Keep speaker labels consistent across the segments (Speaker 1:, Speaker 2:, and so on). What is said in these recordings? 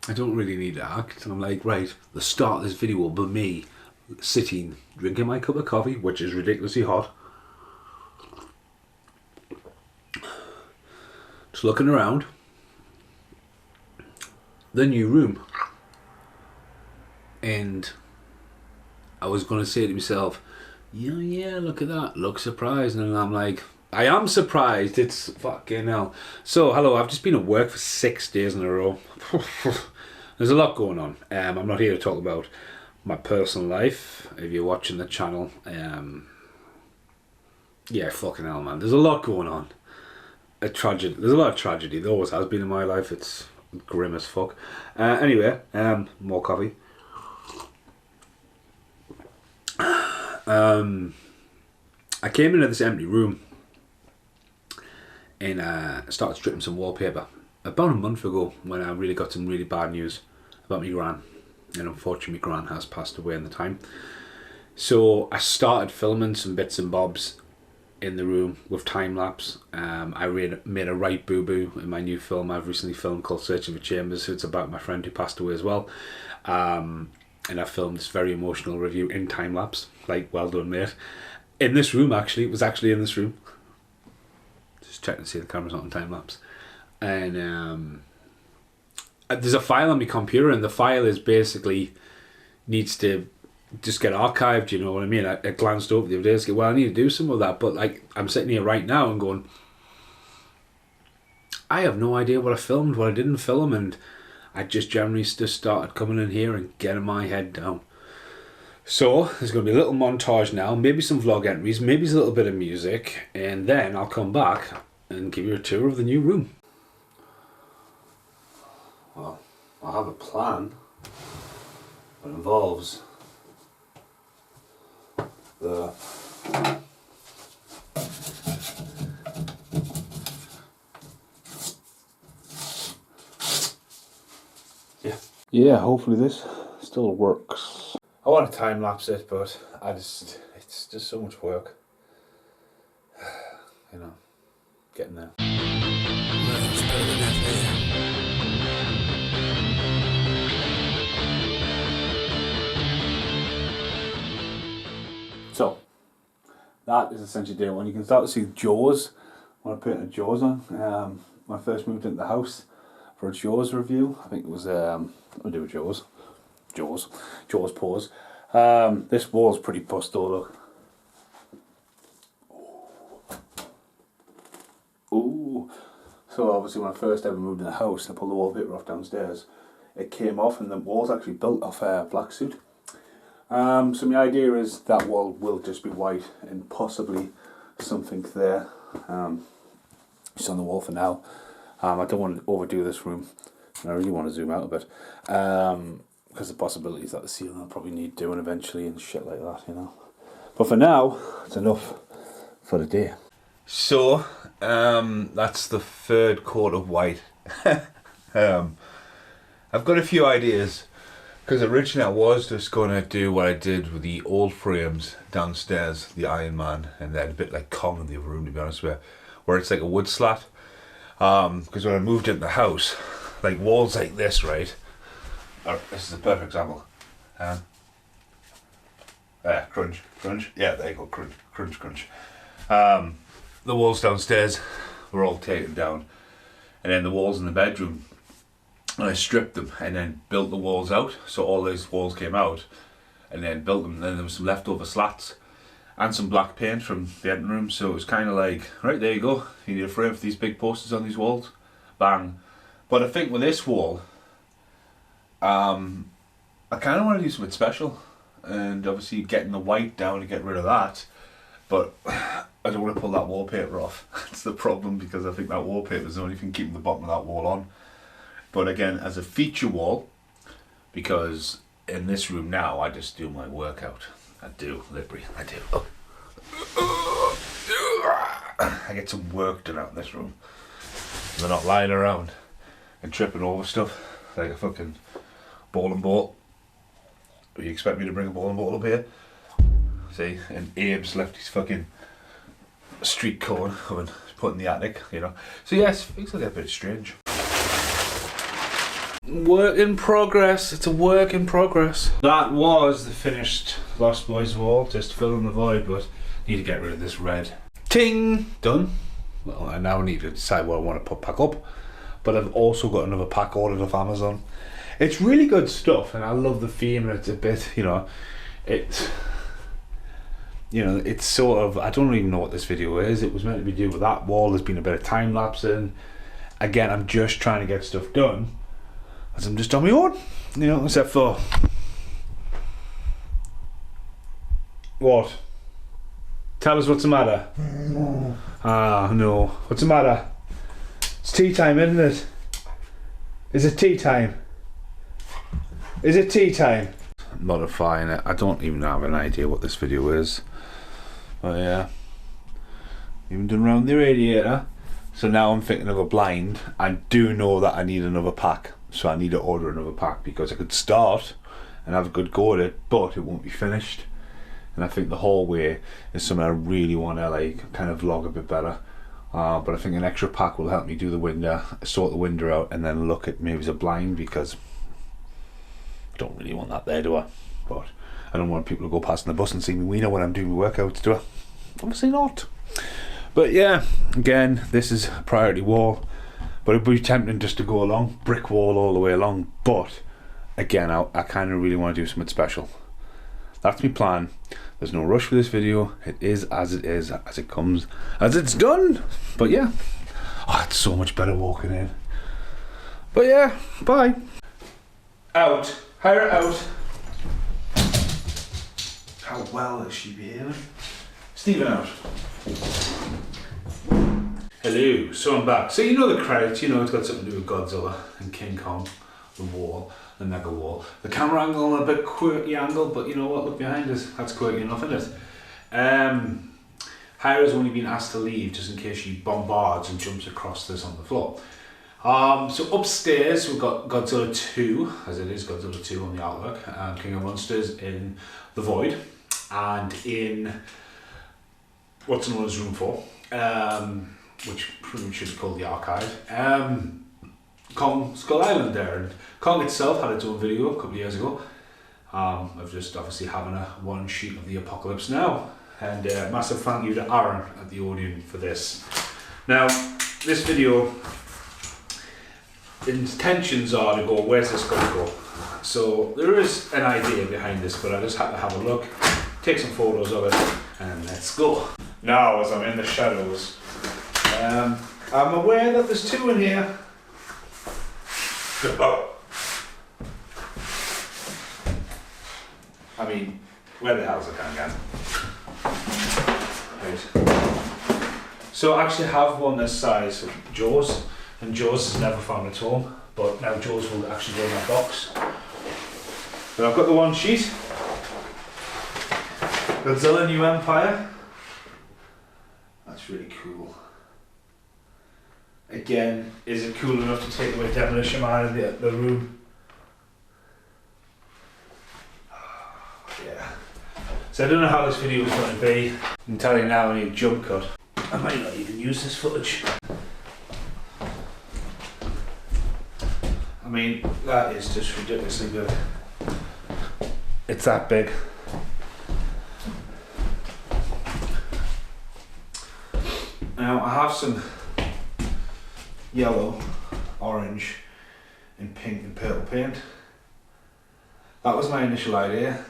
Speaker 1: I don't really need to act. I'm like, right, the start of this video will be me sitting, drinking my cup of coffee, which is ridiculously hot. Just looking around the new room. And I was going to say to myself, yeah, look at that, look surprised. And I'm like, I am surprised, it's fucking hell. So, hello, I've just been at work for 6 days in a row. There's a lot going on. I'm not here to talk about my personal life. If you're watching the channel, yeah, fucking hell, man. There's a lot going on. There's a lot of tragedy. There always has been in my life. It's grim as fuck. Anyway, more coffee. I came into this empty room and started stripping some wallpaper about a month ago when I really got some really bad news about my gran, and unfortunately my gran has passed away in the time. So I started filming some bits and bobs in the room with time lapse. I made a right boo boo in my new film I've recently filmed called Searching for Chambers. It's about my friend who passed away as well. And I filmed this very emotional review in time lapse. Like, well done, mate. In this room, actually. It was actually in this room. Just checking to see the camera's not in time lapse. And there's a file on my computer, and the file is basically needs to just get archived, you know what I mean? I glanced over the other day and said, well, I need to do some of that, but like, I'm sitting here right now and going, I have no idea what I filmed, what I didn't film, and I just generally just started coming in here and getting my head down. So there's going to be a little montage now, maybe some vlog entries, maybe a little bit of music, and then I'll come back and give you a tour of the new room. Well, I have a plan that involves the yeah, hopefully this still works. I want to time lapse it, but it's just so much work. You know, getting there. Well, it's better than that, So, that is essentially day one. You can start to see Jaws when I put a Jaws on. When I first moved into the house for a Jaws review, I think it was, I'll do a Jaws pause. This wall's pretty pussed though, look. Ooh. So obviously when I first ever moved in the house, I pulled the wallpaper off downstairs. It came off and the wall's actually built off a black suit. So my idea is that wall will just be white and possibly something there. Just on the wall for now. I don't want to overdo this room. I really want to zoom out a bit. Because the possibilities that the ceiling will probably need doing eventually and shit like that, you know. But for now, it's enough for the day. So, that's the third coat of white. I've got a few ideas. Because originally I was just going to do what I did with the old frames downstairs, the Iron Man, and then a bit like Kong in the other room, to be honest with you, where it's like a wood slat. Because when I moved into the house, like walls like this, right? This is a perfect example. Crunch. Yeah, there you go, crunch. The walls downstairs were all taken down, and then the walls in the bedroom, and I stripped them and then built the walls out. So all those walls came out, and then built them. And then there was some leftover slats and some black paint from the engine room. So it was kind of like, right, there you go. You need a frame for these big posters on these walls. Bang. But I think with this wall, I kind of want to do something special, and obviously getting the white down to get rid of that, but I don't want to pull that wallpaper off. That's the problem, because I think that wallpaper is the only thing keeping the bottom of that wall on. But again, as a feature wall, because in this room now I just do my workout. I do, literally, I do. I get some work done out in this room. They're not lying around and tripping over stuff like a fucking bowling ball. You expect me to bring a bowling ball up here? See, and Abe's left his fucking street corn and put in the attic, you know. So yes, things will get a bit strange. work in progress. It's a work in progress. That was the finished Lost Boys wall, just filling the void, but need to get rid of this red. Ting! Done. Well, I now need to decide what I want to put back up, but I've also got another pack ordered off Amazon. It's really good stuff, and I love the theme, and it's a bit, it's sort of, I don't even know what this video is. It was meant to be due with that wall. There's been a bit of time lapse in. Again, I'm just trying to get stuff done, as I'm just on my own, except for... What? Tell us what's the matter. Ah, no. What's the matter? It's tea time, isn't it? Is it tea time? Is it tea time? Modifying it. I don't even have an idea what this video is. Oh yeah. Even done around the radiator. So now I'm thinking of a blind. I do know that I need another pack. So I need to order another pack, because I could start and have a good go at it, but it won't be finished. And I think the hallway is something I really want to kind of vlog a bit better. But I think an extra pack will help me do the window, sort the window out, and then look at maybe as a blind, because I don't really want that there, do I? But I don't want people to go past on the bus and see me wiener when I'm doing my workouts, do I? Obviously not. But yeah, again, this is a priority wall, but it'd be tempting just to go along, brick wall all the way along. But again, I kind of really want to do something special. That's my plan. There's no rush for this video. It is, as it comes, as it's done. But yeah, it's so much better walking in. But yeah, bye. Out. Hire out. How well is she behaving? Stephen out. Hello, so I'm back. So the credits, it's got something to do with Godzilla and King Kong, the wall. The mega wall. The camera angle, a bit quirky angle, but you know what, look behind us, that's quirky enough, isn't it? Hira's only been asked to leave just in case she bombards and jumps across this on the floor. So upstairs we've got Godzilla 2, as it is Godzilla 2 on the artwork, King of Monsters in the Void, and in what's known as Room 4, which pretty much should be called the Archive. Kong Skull Island there, and Kong itself had its own video a couple of years ago of just obviously having a one sheet of the apocalypse now, and massive thank you to Aaron at the Odeon for this. Now this video, intentions are to go, where's this going to go? So there is an idea behind this, but I just had to have a look, take some photos of it, and let's go. Now as I'm in the shadows, I'm aware that there's two in here. I mean, where the hell's the Kangan? Right. So I actually have one this size for Jaws, and Jaws has never found its home, but now Jaws will actually go in that box. But I've got the one sheet. Godzilla New Empire. That's really cool. Again, is it cool enough to take away Demolition Man out of the room? Yeah. So I don't know how this video is going to be. I can tell you now, I need a jump cut. I might not even use this footage. I mean, that is just ridiculously big. It's that big. Now I have some yellow, orange and pink and purple paint. That was my initial idea,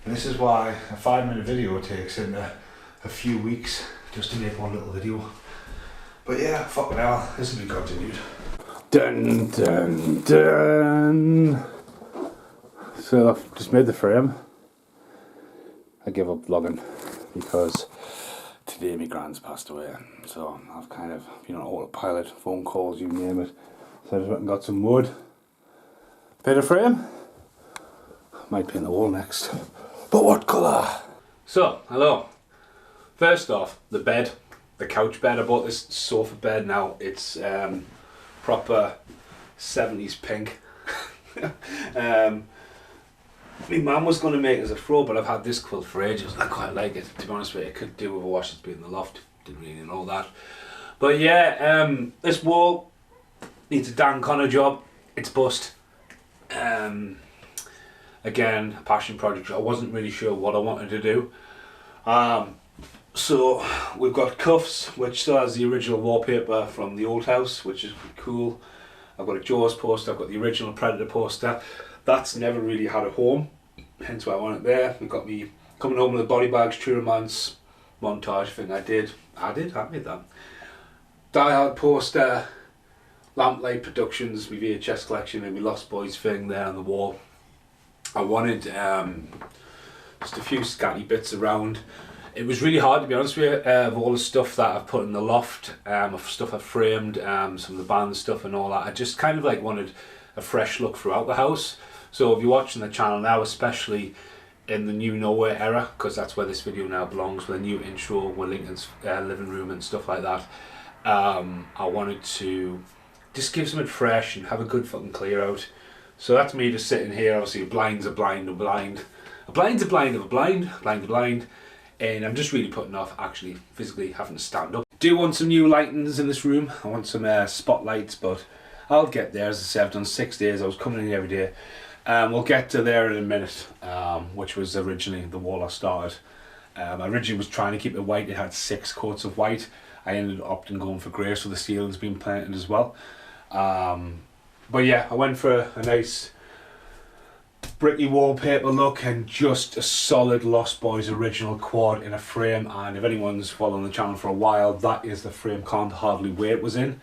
Speaker 1: and this is why a 5-minute video takes in a few weeks just to make one little video. But yeah, fucking hell, this will be continued. Dun dun dun. So I've just made the frame. I give up vlogging because today my grand's passed away, so I've kind of been on autopilot, phone calls, you name it. So I just went and got some wood, paint a frame, might paint the wall next, but what colour? So, hello. First off, the bed, the couch bed. I bought this sofa bed now, it's proper 70s pink. My mum was going to make it as a throw, but I've had this quilt for ages. I quite like it, to be honest with you. It could do with a wash that's been in the loft. Didn't really know that. But yeah, this wall,
Speaker 2: Needs a Dan Connor job. It's bust. Again, a passion project. I wasn't really sure what I wanted to do. So we've got cuffs, which still has the original wallpaper from the old house, which is cool. I've got a Jaws poster. I've got the original Predator poster. That's never really had a home, hence why I want it there. We've got me coming home with the Body Bags True Romance montage thing I made that. Die Hard poster, Lamplight Productions, my VHS collection, and my Lost Boys thing there on the wall. I wanted just a few scatty bits around. It was really hard, to be honest with you, of all the stuff that I've put in the loft, of stuff I've framed, some of the band stuff and all that. I just kind of like wanted a fresh look throughout the house. So if you're watching the channel now, especially in the new Nowhere era, because that's where this video now belongs, with a new intro with Lincoln's living room and stuff like that, I wanted to just give something fresh and have a good fucking clear out. So that's me just sitting here. Obviously a blind's a blind of a blind, a blind's a blind of a blind, blind of a blind, and I'm just really putting off actually physically having to stand up. Do want some new lightings in this room. I want some spotlights, but I'll get there. As I said, I've done 6 days. I was coming in every day. We'll get to there in a minute, which was originally the wall I started. I originally was trying to keep it white. It had 6 coats of white. I ended up opting going for grey, so the ceiling's been painted as well. But yeah, I went for a nice bricky wallpaper look and just a solid Lost Boys original quad in a frame. And if anyone's following the channel for a while, that is the frame Can't Hardly Wait was in.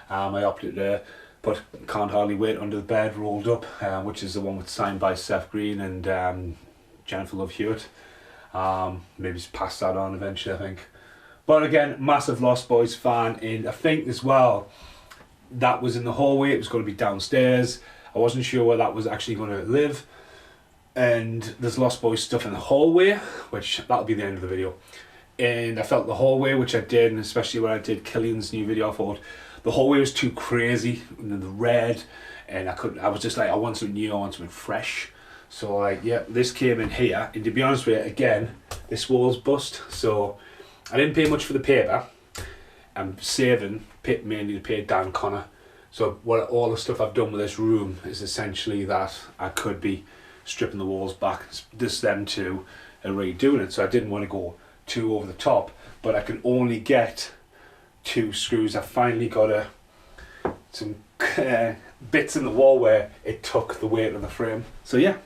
Speaker 2: I opted to put Can't Hardly Wait under the bed, rolled up, which is the one with signed by Seth Green and Jennifer Love Hewitt. Maybe just pass that on eventually, I think. But again, massive Lost Boys fan, and I think as well, that was in the hallway. It was going to be downstairs. I wasn't sure where that was actually going to live. And there's Lost Boys stuff in the hallway, which that'll be the end of the video. And I felt the hallway, which I did, and especially when I did Killian's new video, I thought the hallway was too crazy, and the red, and I was just like, I want something new, I want something fresh. So like, yeah, this came in here, and to be honest with you, again, this wall's bust, so I didn't pay much for the paper. I'm saving mainly to pay Dan Connor. So what all the stuff I've done with this room is essentially that I could be stripping the walls back, just them two, and redoing it. So I didn't want to go too over the top, but I can only get 2 screws. I finally got some bits in the wall where it took the weight of the frame. So yeah,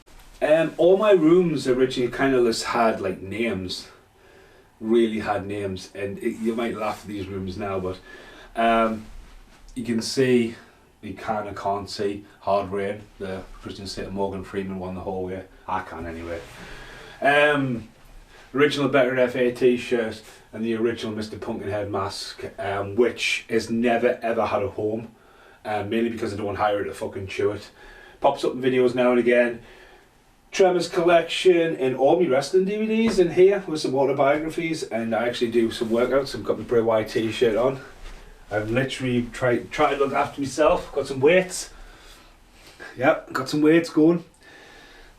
Speaker 2: all my rooms originally kind of just had like names. Really had names, and you might laugh at these rooms now, but you can see, you kind of can't see Hard Rain, the Christian Slater Morgan Freeman one the whole way. I can anyway. Original Better FA t-shirt and the original Mr. Pumpkinhead mask, which has never ever had a home, mainly because I don't hire it to fucking chew it. Pops up in videos now and again. Tremors collection and all my wrestling DVDs in here with some autobiographies, and I actually do some workouts. I've got my Bray Wyatt t-shirt on. I've literally tried to look after myself. Got some weights. Yep, got some weights going.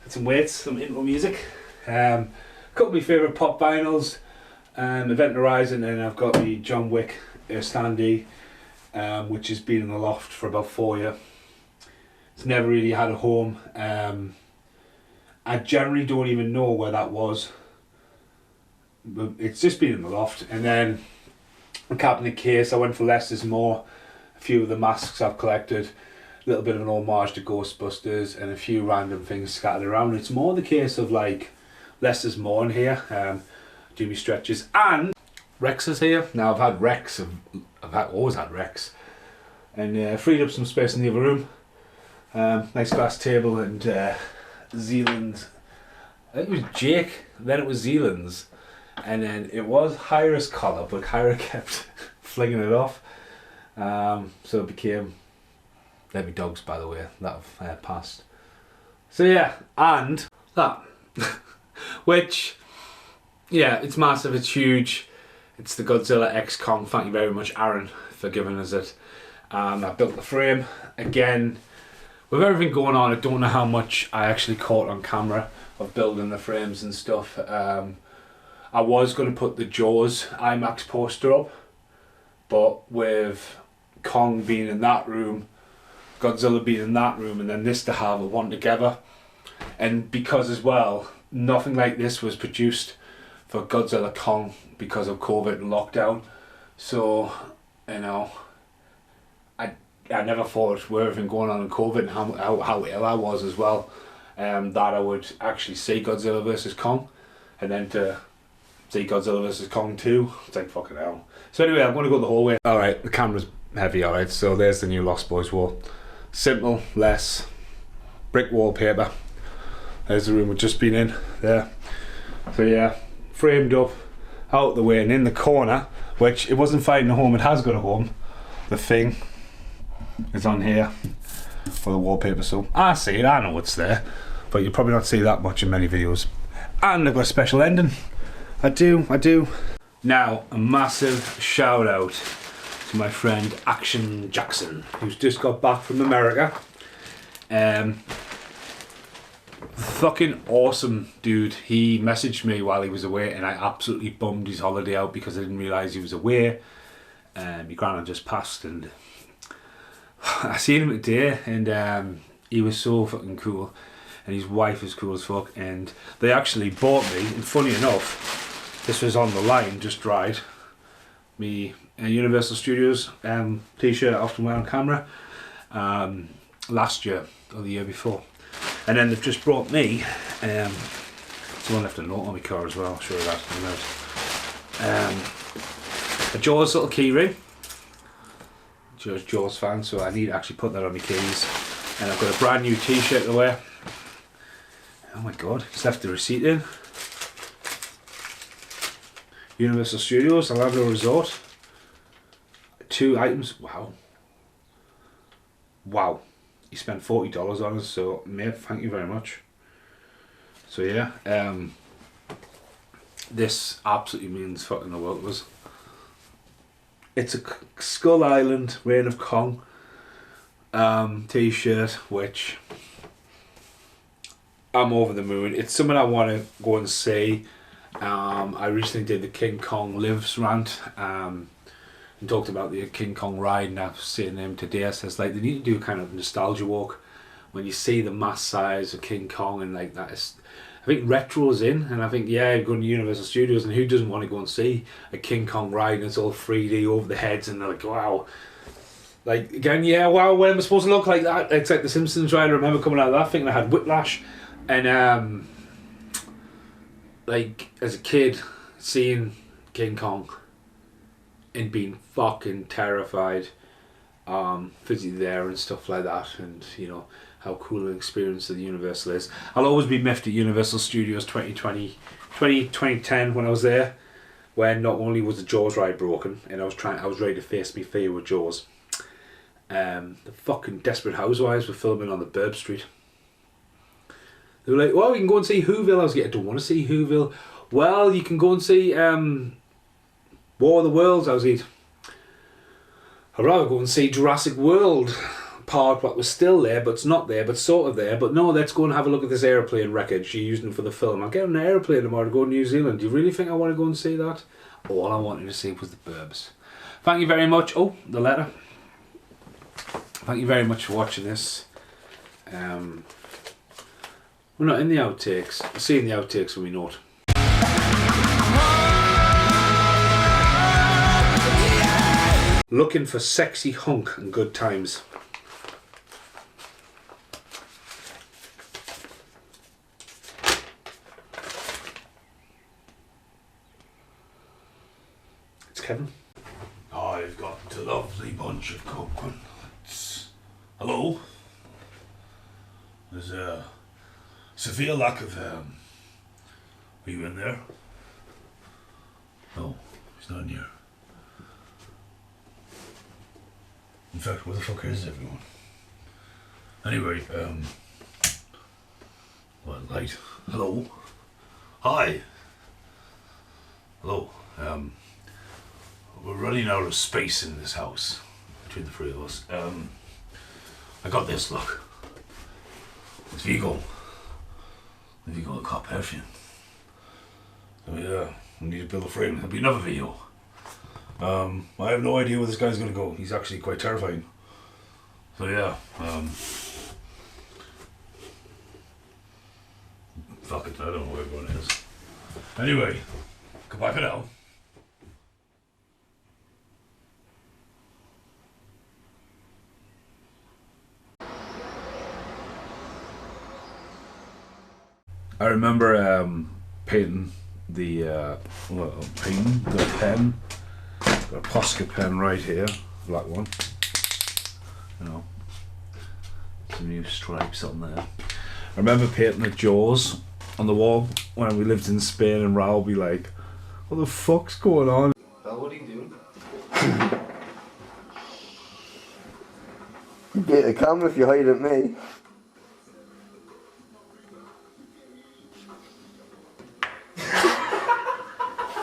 Speaker 2: Got some weights, some intro music. A couple of my favourite pop vinyls. Event Horizon, and I've got the John Wick standee, which has been in the loft for about 4 years. It's never really had a home. I generally don't even know where that was. But it's just been in the loft. And then a cabinet case, I went for less is more. A few of the masks I've collected, a little bit of an homage to Ghostbusters, and a few random things scattered around. It's more the case of like less is more in here. Do me stretches, and Rex is here. Now I've had Rex, always had Rex, and freed up some space in the other room. Nice glass table and Zealand. I think it was Jake, then it was Zealand's, and then it was Hyra's collar, but Hyra kept flinging it off. So it became, they're my dogs by the way, that have passed. So yeah, and that, which, yeah, it's massive, it's huge. It's the Godzilla X Kong. Thank you very much, Aaron, for giving us it. I built the frame again. With everything going on, I don't know how much I actually caught on camera of building the frames and stuff. I was going to put the Jaws IMAX poster up, but with Kong being in that room, Godzilla being in that room and then this to have a one together. And because as well, nothing like this was produced for Godzilla Kong because of COVID and lockdown. So, you know, I never thought with everything going on in COVID and how ill I was as well, that I would actually see Godzilla vs Kong, and then to see Godzilla vs Kong 2, it's like fucking hell. So anyway, I'm going to go the whole way. Alright, the camera's heavy, alright, so there's the new Lost Boys wall. Simple, less, brick wallpaper. There's the room we've just been in, there. So yeah, framed up, out the way, and in the corner, which it wasn't finding a home, it has got a home. The thing is on here for the wallpaper, so I see it, I know it's there, but you'll probably not see that much in many videos. And I've got a special ending. I do. Now, a massive shout out to my friend Action Jackson, who's just got back from America. Fucking awesome dude. He messaged me while he was away and I absolutely bummed his holiday out because I didn't realise he was away. My granddad just passed and I seen him today and he was so fucking cool and his wife is cool as fuck, and they actually bought me, and funny enough, this was on the line, just dried, me Universal Studios t-shirt I often wear on camera last year or the year before. And then they've just brought me, someone left a note on my car as well, I'll show you that in a minute. A Jaws little key ring. Jaws fan, so I need to actually put that on my keys. And I've got a brand new t-shirt to wear. Oh my god, he's left the receipt in. Universal Studios, Orlando Resort. 2 items, wow. He spent $40 on us, so mate, thank you very much. So yeah, this absolutely means fucking the world to us. It's a Skull Island Reign of Kong t-shirt, which I'm over the moon. It's something I want to go and see. I recently did the King Kong Lives rant and talked about the King Kong ride, and I've seen him today. So it's like they need to do a kind of nostalgia walk when you see the mass size of King Kong, and like that is, I think retro's in, and I think yeah, going to Universal Studios, and who doesn't want to go and see a King Kong ride and it's all 3D over the heads, and they're like, wow. Like again, yeah, wow, when am I supposed to look like that? It's like the Simpsons ride. I remember coming out of that thinking I had whiplash, and like as a kid seeing King Kong and being fucking terrified, physically there and stuff like that, and you know how cool an experience the Universal is. I'll always be miffed at Universal Studios 2010 when I was there, when not only was the Jaws ride broken and I was ready to face me fear with Jaws. The fucking Desperate Housewives were filming on the Burb Street. They were like, well, you can go and see Whoville. I was like, I don't want to see Whoville. Well, you can go and see War of the Worlds. I was like, I'd rather go and see Jurassic World Park, that was still there, but it's not there, but sort of there. But no, let's go and have a look at this airplane wreckage you're using for the film. I'll get on an airplane tomorrow to go to New Zealand. Do you really think I want to go and see that? All I wanted to see was the Burbs. Thank you very much. Oh, the letter. Thank you very much for watching this. We're not in the outtakes. We'll see in the outtakes when we know it. Looking for sexy hunk and good times. It's Kevin. I've got a lovely bunch of coconuts. Hello? There's a severe lack of Are you in there? No, he's not in here. In fact, where the fuck is everyone? Anyway, what, light? Hello? Hi! Hello, we're running out of space in this house, between the three of us. I got this, look. It's Vigo. Vigo, the cop perfume. So yeah, we need to build a frame. There'll be another video. I have no idea where this guy's going to go. He's actually quite terrifying.
Speaker 1: So yeah, fuck it, I don't know where everyone is. Anyway, goodbye for now. I remember painting the pen. Got a Posca pen right here, black one. You know, some new stripes on there. I remember painting the Jaws on the wall when we lived in Spain, and Raul would be like, "What the fuck's going on?"
Speaker 2: Well, what are you doing?
Speaker 3: You get the camera if you hide at me.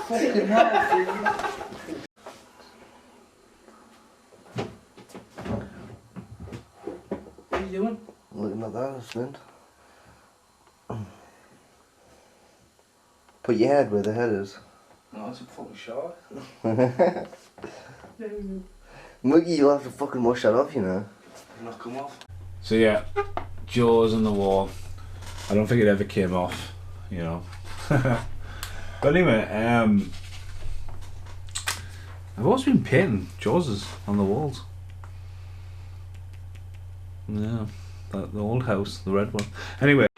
Speaker 3: Fucking hell.
Speaker 2: What are you doing?
Speaker 3: Looking at that, Flint. Put your head where the head is.
Speaker 2: No, that's a fucking shot.
Speaker 3: Muggy, you'll have to fucking wash that off, you know.
Speaker 2: Not come off.
Speaker 1: So yeah, Jaws on the wall. I don't think it ever came off, you know. But anyway, I've always been painting Jawses on the walls. Yeah, the old house, the red one. Anyway.